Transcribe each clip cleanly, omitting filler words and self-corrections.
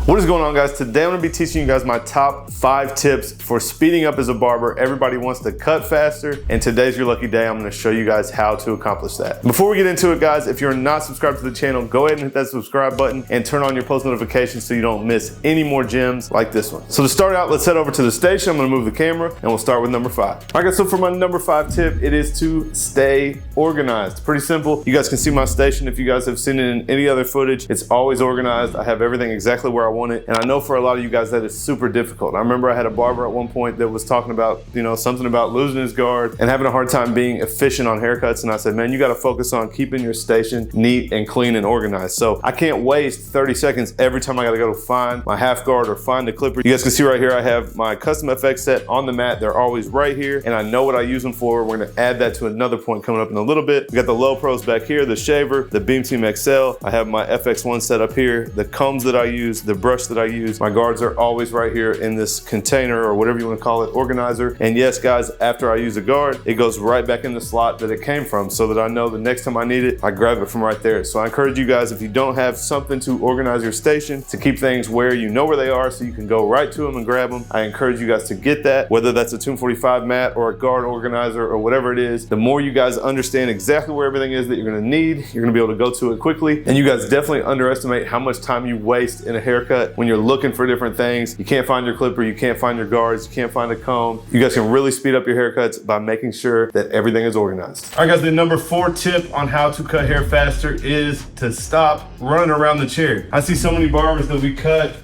What is going on, guys? Today I'm gonna be teaching you guys my top 5 tips for speeding up as a barber. Everybody wants to cut faster, and today's your lucky day. I'm gonna show you guys how to accomplish that. Before we get into it, guys, if you're not subscribed to the channel, go ahead and hit that subscribe button and turn on your post notifications so you don't miss any more gems like this one. So to start out, let's head over to the station. I'm gonna move the camera and we'll start with number 5. All right, guys, so for my number 5 tip, it is to stay organized. Pretty simple. You guys can see my station. If you guys have seen it in any other footage, it's always organized. I have everything exactly where I want it. And I know for a lot of you guys that is super difficult. I remember I had a barber at one point that was talking about, something about losing his guard and having a hard time being efficient on haircuts. And I said, man, you got to focus on keeping your station neat and clean and organized. So I can't waste 30 seconds every time I got to go to find my half guard or find the clipper. You guys can see right here, I have my custom FX set on the mat. They're always right here. And I know what I use them for. We're going to add that to another point coming up in a little bit. We got the low pros back here, the shaver, the Beam Team XL. I have my FX1 set up here, the combs that I use, the brush that I use. My guards are always right here in this container or whatever you want to call it, organizer. And yes, guys, after I use a guard, it goes right back in the slot that it came from so that I know the next time I need it, I grab it from right there. So I encourage you guys, if you don't have something to organize your station, to keep things where you know where they are so you can go right to them and grab them, I encourage you guys to get that, whether that's a Tomb45 mat or a guard organizer or whatever it is. The more you guys understand exactly where everything is that you're gonna need, you're gonna be able to go to it quickly. And you guys definitely underestimate how much time you waste in a haircut when you're looking for different things. You can't find your clipper, you can't find your guards, you can't find a comb. You guys can really speed up your haircuts by making sure that everything is organized. All right, guys, the number 4 tip on how to cut hair faster is to stop running around the chair. I see so many barbers that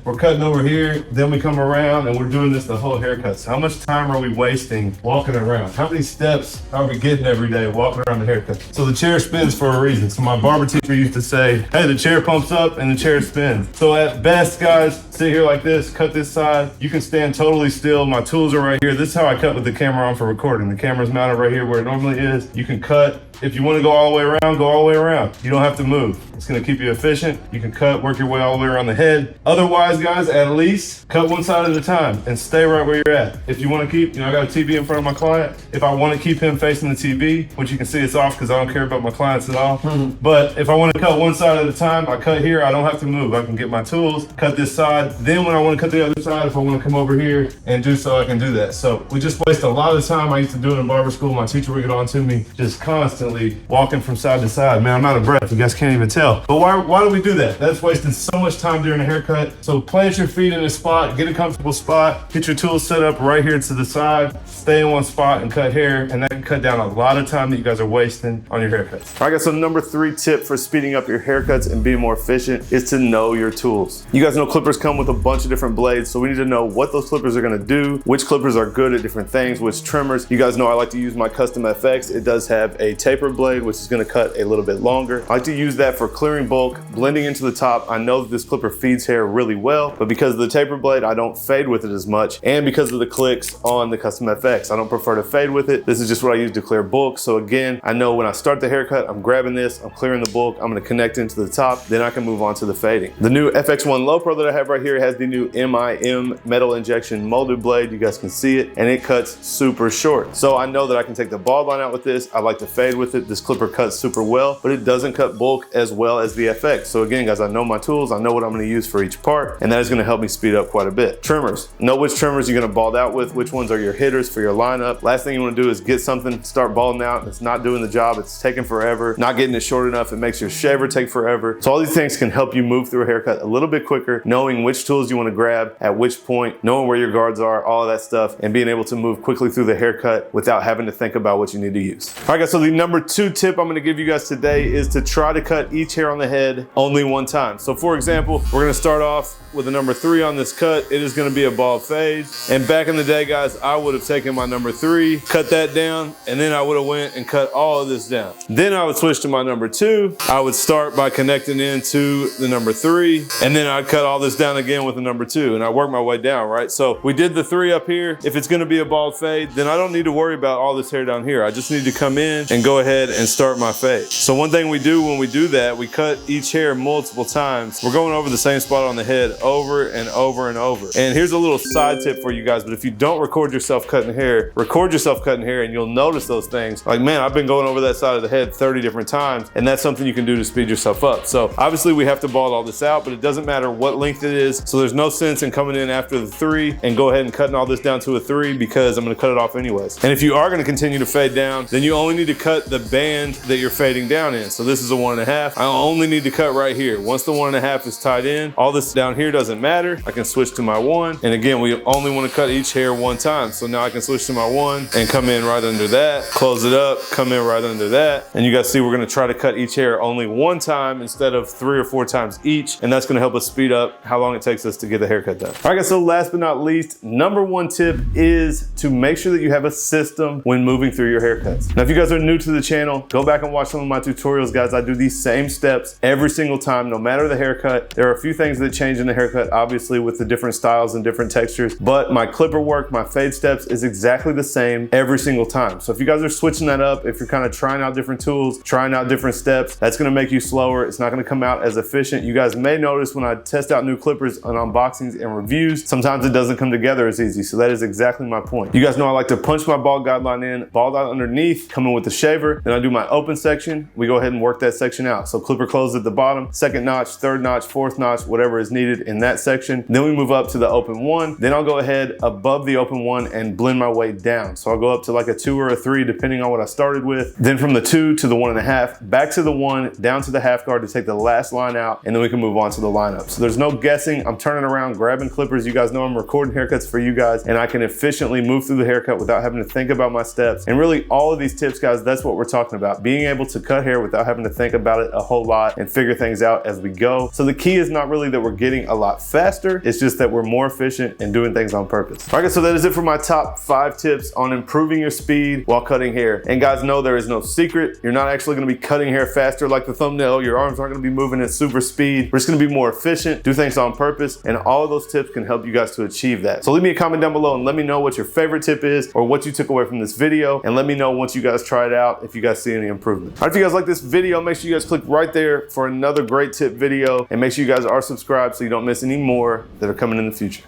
we're cutting over here, then we come around and we're doing this the whole haircut. So how much time are we wasting walking around? How many steps are we getting every day walking around the haircut? So the chair spins for a reason. So my barber teacher used to say, hey, the chair pumps up and the chair spins. So at best, guys, sit here like this, cut this side. You can stand totally still. My tools are right here. This is how I cut with the camera on for recording. The camera's mounted right here where it normally is. You can cut. If you want to go all the way around, go all the way around. You don't have to move. It's going to keep you efficient. You can cut, work your way all the way around the head. Otherwise, guys, at least cut one side at a time and stay right where you're at. If you want to keep, I got a TV in front of my client. If I want to keep him facing the TV, which you can see it's off because I don't care about my clients at all. But if I want to cut one side at a time, I cut here. I don't have to move. I can get my tools, cut this side. Then when I want to cut the other side, if I want to come over here and do so, I can do that. So we just waste a lot of time. I used to do it in barber school. My teacher would get on to me just constantly walking from side to side. Man, I'm out of breath. You guys can't even tell. But why do we do that? That's wasting so much time during a haircut. So plant your feet in a spot, get a comfortable spot, get your tools set up right here to the side, stay in one spot and cut hair, and that can cut down a lot of time that you guys are wasting on your haircuts. All right, guys, so number 3 tip for speeding up your haircuts and being more efficient is to know your tools. You guys know clippers come with a bunch of different blades, so we need to know what those clippers are gonna do, which clippers are good at different things, which trimmers. You guys know I like to use my custom FX. It does have a taper blade, which is gonna cut a little bit longer. I like to use that for clearing bulk, blending into the top. I know that this clipper feeds hair really well, but because of the taper blade, I don't fade with it as much. And because of the clicks on the custom FX, I don't prefer to fade with it. This is just what I use to clear bulk. So again, I know when I start the haircut, I'm grabbing this, I'm clearing the bulk, I'm gonna connect into the top, then I can move on to the fading. The new FX1 Low Pro that I have right here has the new MIM metal injection molded blade. You guys can see it, and it cuts super short. So I know that I can take the ball line out with this. I like to fade with it. This clipper cuts super well, but it doesn't cut bulk as well as the FX. So again, guys, I know my tools, I know what I'm gonna use for each part, and that is gonna help me speed up quite a bit. Trimmers, know which trimmers you're gonna bald out with, which ones are your hitters for your lineup. Last thing you wanna do is get something, start balding out, and it's not doing the job, it's taking forever, not getting it short enough, it makes your shaver take forever. So all these things can help you move through a haircut a little bit quicker, knowing which tools you wanna grab at which point, knowing where your guards are, all of that stuff, and being able to move quickly through the haircut without having to think about what you need to use. All right, guys, so the number 2 tip I'm gonna give you guys today is to try to cut each hair on the head only one time. So for example, we're gonna start off with a number 3 on this cut. It is gonna be a bald fade. And back in the day, guys, I would have taken my number 3, cut that down, and then I would have went and cut all of this down. Then I would switch to my number 2. I would start by connecting into the number 3, and then I'd cut all this down again with the number 2, and I work my way down, right? So we did the 3 up here. If it's gonna be a bald fade, then I don't need to worry about all this hair down here. I just need to come in and go ahead and start my fade. So one thing we do when we do that, we cut each hair multiple times. We're going over the same spot on the head over and over and over. And here's a little side tip for you guys, but if you don't record yourself cutting hair, record yourself cutting hair and you'll notice those things. Like, man, I've been going over that side of the head 30 different times, and that's something you can do to speed yourself up. So obviously we have to bald all this out, but it doesn't matter what length it is. So there's no sense in coming in after the 3 and go ahead and cutting all this down to a 3 because I'm gonna cut it off anyways. And if you are gonna continue to fade down, then you only need to cut the band that you're fading down in. So this is a 1.5. I only need to cut right here. Once the 1.5 is tied in, all this down here doesn't matter. I can switch to my 1. And again, we only wanna cut each hair one time. So now I can switch to my 1 and come in right under that, close it up, come in right under that. And you guys see we're gonna try to cut each hair only one time instead of 3 or 4 times each. And that's gonna help us speed up how long it takes us to get the haircut done. All right guys, so last but not least, number 1 tip is to make sure that you have a system when moving through your haircuts. Now, if you guys are new to the channel, go back and watch some of my tutorials, guys. I do these same steps every single time, no matter the haircut. There are a few things that change in the haircut, obviously with the different styles and different textures, but my clipper work, my fade steps is exactly the same every single time. So if you guys are switching that up, if you're kind of trying out different tools, trying out different steps, that's gonna make you slower. It's not gonna come out as efficient. You guys may notice when I test out new clippers on unboxings and reviews, sometimes it doesn't come together as easy. So that is exactly my point. You guys know I like to punch my bald guideline in, bald out underneath, come in with the shaver, then I do my open section. We go ahead and work that section out. So clipper closed at the bottom, 2nd notch, 3rd notch, 4th notch, whatever is needed in that section. Then we move up to the open 1. Then I'll go ahead above the open 1 and blend my way down. So I'll go up to like a 2 or a 3, depending on what I started with. Then from the 2 to the 1.5, back to the 1, down to the half guard to take the last line out, and then we can move on to the lineup. So there's no guessing. I'm turning around, grabbing clippers. You guys know I'm recording haircuts for you guys, and I can efficiently move through the haircut without having to think about my steps. And really all of these tips, guys, that's what we're talking about. Being able to cut hair without having to think about it a whole lot and figure things out as we go. So the key is not really that we're getting a lot faster. It's just that we're more efficient and doing things on purpose. All right, guys, so that is it for my top 5 tips on improving your speed while cutting hair. And guys, know there is no secret. You're not actually gonna be cutting hair faster like the thumbnail. Your arms aren't gonna be moving at super speed. We're just gonna be more efficient, do things on purpose, and all of those tips can help you guys to achieve that. So leave me a comment down below and let me know what your favorite tip is or what you took away from this video, and let me know once you guys try it out if you guys see any improvement. All right, if you guys like this video, make sure you guys click right there for another great tip video, and make sure you guys are subscribed so you don't miss any more that are coming in the future.